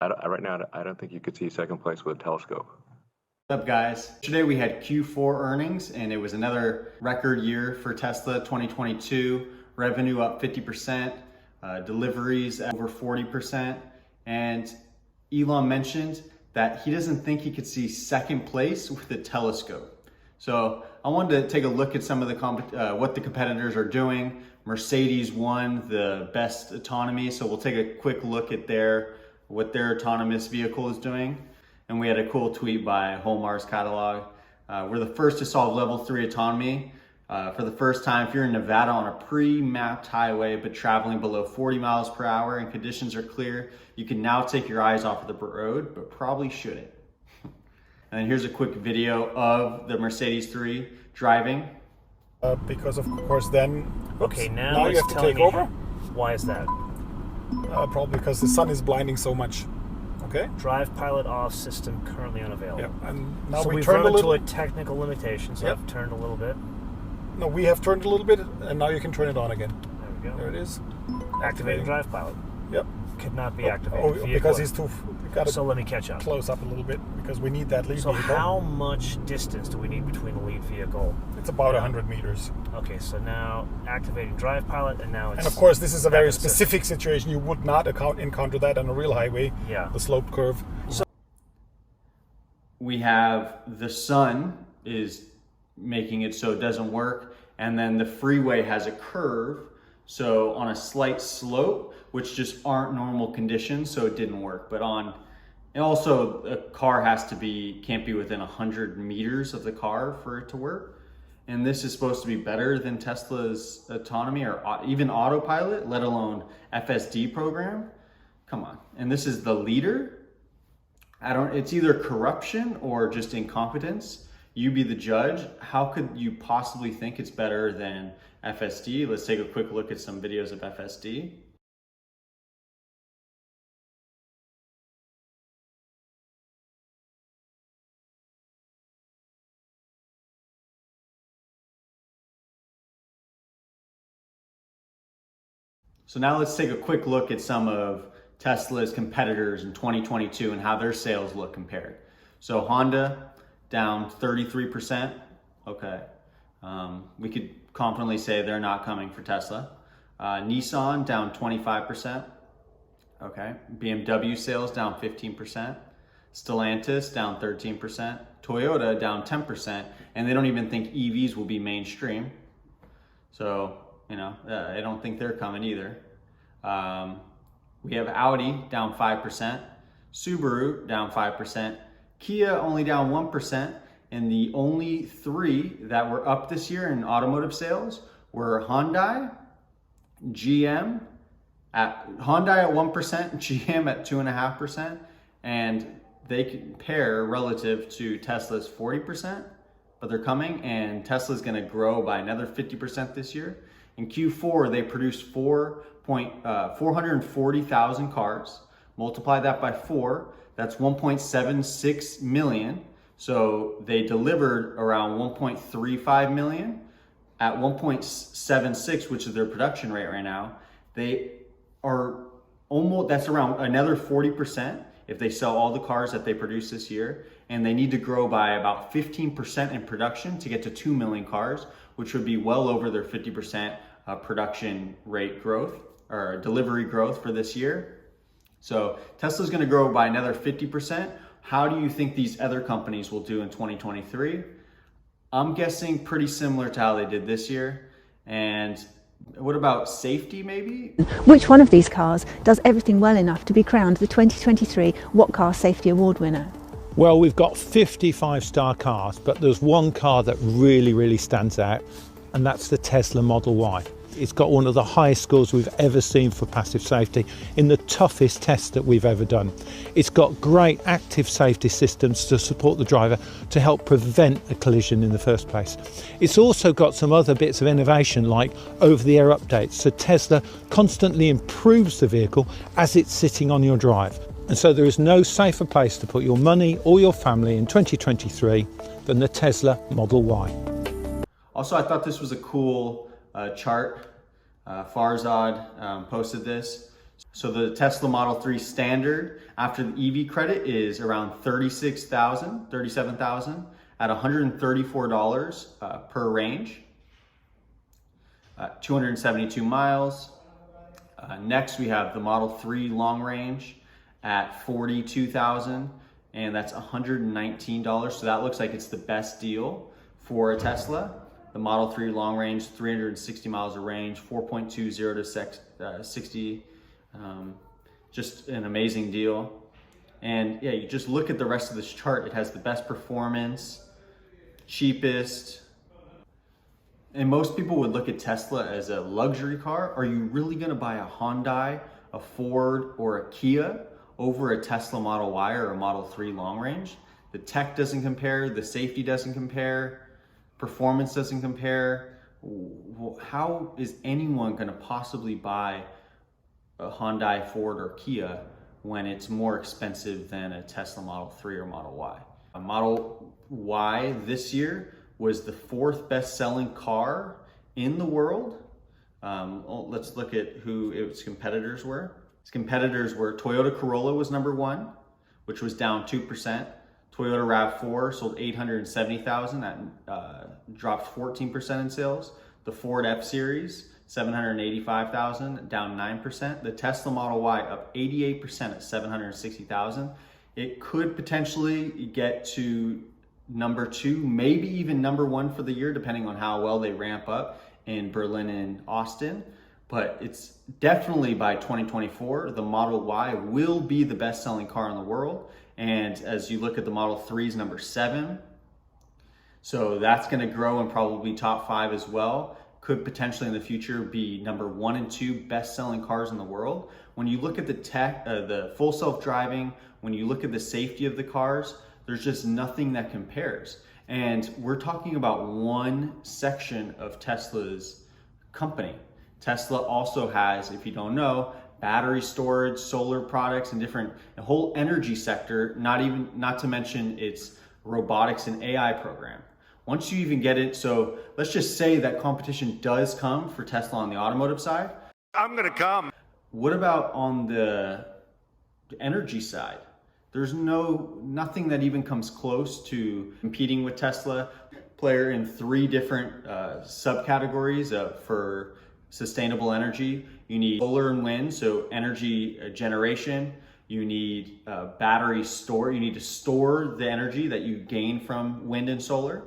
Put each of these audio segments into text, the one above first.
Right now, I don't think you could see second place with a telescope. What's up, guys? Today we had Q4 earnings, and it was another record year for Tesla 2022. Revenue up 50%, deliveries over 40%, and Elon mentioned that he doesn't think he could see second place with a telescope. So I wanted to take a look at some of the what the competitors are doing. Mercedes won the best autonomy, so we'll take a quick look at what their autonomous vehicle is doing. And we had a cool tweet by Whole Mars Catalog. We're the first to solve level 3 autonomy. For the first time, if you're in Nevada on a pre-mapped highway but traveling below 40 miles per hour and conditions are clear, you can now take your eyes off of the road, but probably shouldn't. And then here's a quick video of the Mercedes 3 driving. Because of course then... Okay, now you have to take over. Why is that? Probably because the sun is blinding so much. Okay. Drive pilot off, system currently unavailable. Yeah, and now so we've turned run a little. into a technical limitation, so I've turned a little bit. No, we have turned a little bit, and now you can turn it on again. There we go. There it is. Activating drive pilot. Yep. Could not be activated. Because he's too. So let me catch up. Close up a little bit because we need that lead so vehicle. How much distance do we need between the lead vehicle? It's about 100 meters. Okay, so now activating drive pilot, and now it's... And of course, this is a very specific situation. You would not encounter that on a real highway. Yeah. The sloped curve. So we have the sun is making it so it doesn't work, and then the freeway has a curve, so on a slight slope, which just aren't normal conditions, so it didn't work. But and also a car can't be within 100 meters of the car for it to work. And this is supposed to be better than Tesla's autonomy or even autopilot, let alone FSD program. Come on. And this is the leader. It's either corruption or just incompetence. You be the judge. How could you possibly think it's better than FSD? Let's take a quick look at some videos of FSD. So now let's take a quick look at some of Tesla's competitors in 2022 and how their sales look compared. So Honda down 33%. Okay. We could confidently say they're not coming for Tesla. Nissan down 25%. Okay. BMW sales down 15%. Stellantis down 13%. Toyota down 10%. And they don't even think EVs will be mainstream. So, I don't think they're coming either. We have Audi down 5%. Subaru down 5%. Kia only down 1%. And the only three that were up this year in automotive sales were Hyundai, GM, Hyundai at 1%, GM at 2.5%, and they compare relative to Tesla's 40%, but they're coming, and Tesla's gonna grow by another 50% this year. In Q4, they produced 440,000 cars. Multiply that by 4, that's 1.76 million. So they delivered around 1.35 million. At 1.76, which is their production rate right now, they are that's around another 40% if they sell all the cars that they produce this year. And they need to grow by about 15% in production to get to 2 million cars, which would be well over their 50% production rate growth or delivery growth for this year. So Tesla's gonna grow by another 50%. How do you think these other companies will do in 2023? I'm guessing pretty similar to how they did this year. And what about safety maybe? Which one of these cars does everything well enough to be crowned the 2023 What Car Safety Award winner? Well, we've got 55 star cars, but there's one car that really stands out, and that's the Tesla Model Y. It's got one of the highest scores we've ever seen for passive safety in the toughest test that we've ever done. It's got great active safety systems to support the driver to help prevent a collision in the first place. It's also got some other bits of innovation like over-the-air updates, so Tesla constantly improves the vehicle as it's sitting on your drive. And so there is no safer place to put your money or your family in 2023 than the Tesla Model Y. Also, I thought this was a cool chart. Farzad posted this. So the Tesla Model 3 standard after the EV credit is around $37,000 at $134 per range, 272 miles. Next we have the Model 3 long range at $42,000, and that's $119. So that looks like it's the best deal for a Tesla. The Model 3 long range, 360 miles of range, 4.20 to 60. Just an amazing deal. And yeah, you just look at the rest of this chart. It has the best performance, cheapest. And most people would look at Tesla as a luxury car. Are you really gonna buy a Hyundai, a Ford, or a Kia over a Tesla Model Y or a Model 3 long range? The tech doesn't compare, the safety doesn't compare, performance doesn't compare. How is anyone gonna possibly buy a Hyundai, Ford, or Kia when it's more expensive than a Tesla Model 3 or Model Y? A Model Y this year was the 4th best-selling car in the world. Let's look at who its competitors were. Its competitors were Toyota Corolla was number 1, which was down 2%. Toyota RAV4 sold 870,000, that dropped 14% in sales. The Ford F-Series, 785,000, down 9%. The Tesla Model Y up 88% at 760,000. It could potentially get to number 2, maybe even number 1 for the year, depending on how well they ramp up in Berlin and Austin. But it's definitely by 2024, the Model Y will be the best-selling car in the world. And as you look at the Model 3's number 7, so that's gonna grow and probably top 5 as well. Could potentially in the future be number 1 and 2 best-selling cars in the world. When you look at the tech, the full self-driving, when you look at the safety of the cars, there's just nothing that compares. And we're talking about one section of Tesla's company. Tesla also has, if you don't know, battery storage, solar products, and a whole energy sector, not to mention its robotics and AI program. Once you even get it, so let's just say that competition does come for Tesla on the automotive side. I'm gonna come. What about on the energy side? There's nothing that even comes close to competing with Tesla. Player in 3 different subcategories for sustainable energy. You need solar and wind, so energy generation. You need battery store. You need to store the energy that you gain from wind and solar.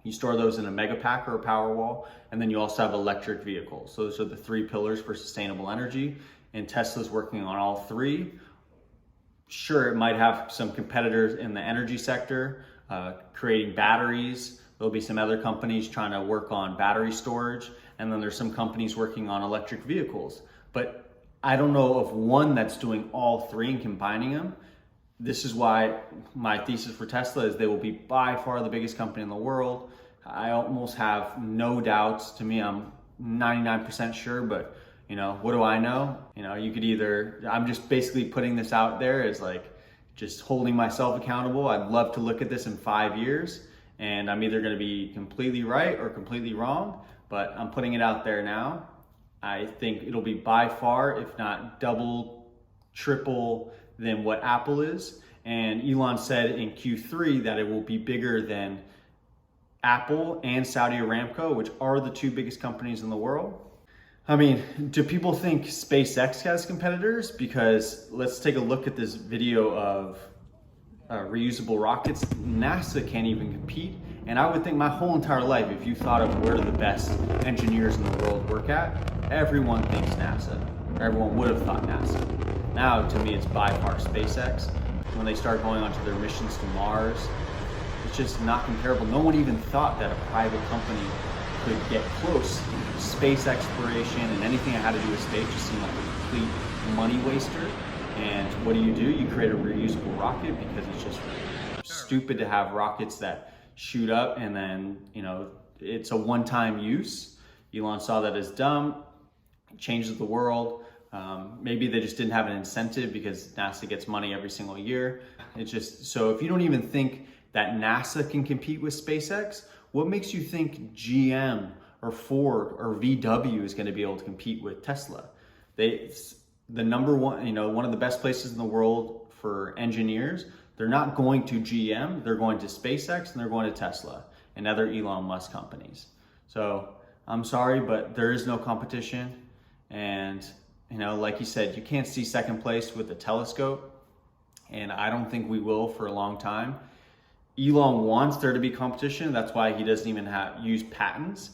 You store those in a Megapack or a Powerwall, and then you also have electric vehicles. So those are the 3 pillars for sustainable energy, and Tesla's working on all 3. Sure, it might have some competitors in the energy sector, creating batteries. There'll be some other companies trying to work on battery storage, and then there's some companies working on electric vehicles. But I don't know of one that's doing all 3 and combining them. This is why my thesis for Tesla is they will be by far the biggest company in the world. I almost have no doubts. To me, I'm 99% sure, but what do I know? You could I'm just basically putting this out there as like just holding myself accountable. I'd love to look at this in 5 years and I'm either gonna be completely right or completely wrong, but I'm putting it out there now. I think it'll be by far, if not double, triple than what Apple is. And Elon said in Q3 that it will be bigger than Apple and Saudi Aramco, which are the 2 biggest companies in the world. I mean, do people think SpaceX has competitors? Because let's take a look at this video of reusable rockets. NASA can't even compete. And I would think my whole entire life, if you thought of where the best engineers in the world work at, everyone thinks NASA. Everyone would have thought NASA. Now, to me, it's by far SpaceX. When they start going onto their missions to Mars, it's just not comparable. No one even thought that a private company could get close. Space exploration and anything that had to do with space just seemed like a complete money waster. And what do? You create a reusable rocket because it's just stupid to have rockets that shoot up and then, it's a one-time use. Elon saw that as dumb. It changes the world. Maybe they just didn't have an incentive because NASA gets money every single year. It's just, so if you don't even think that NASA can compete with SpaceX, what makes you think GM or Ford or VW is going to be able to compete with Tesla? the number one, one of the best places in the world for engineers, they're not going to GM, they're going to SpaceX and they're going to Tesla and other Elon Musk companies. So I'm sorry, but there is no competition. And, like you said, you can't see second place with a telescope. And I don't think we will for a long time. Elon wants there to be competition. That's why he doesn't even use patents.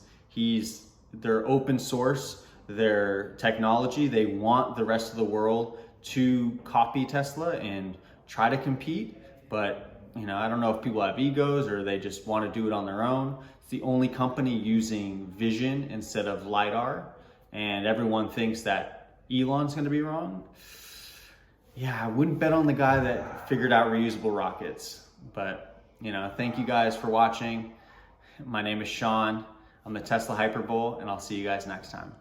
They're open source, their technology. They want the rest of the world to copy Tesla and try to compete. But, I don't know if people have egos or they just want to do it on their own. It's the only company using vision instead of LiDAR. And everyone thinks that Elon's going to be wrong. Yeah, I wouldn't bet on the guy that figured out reusable rockets. But, thank you guys for watching. My name is Sean. I'm the Tesla Hyperbull, and I'll see you guys next time.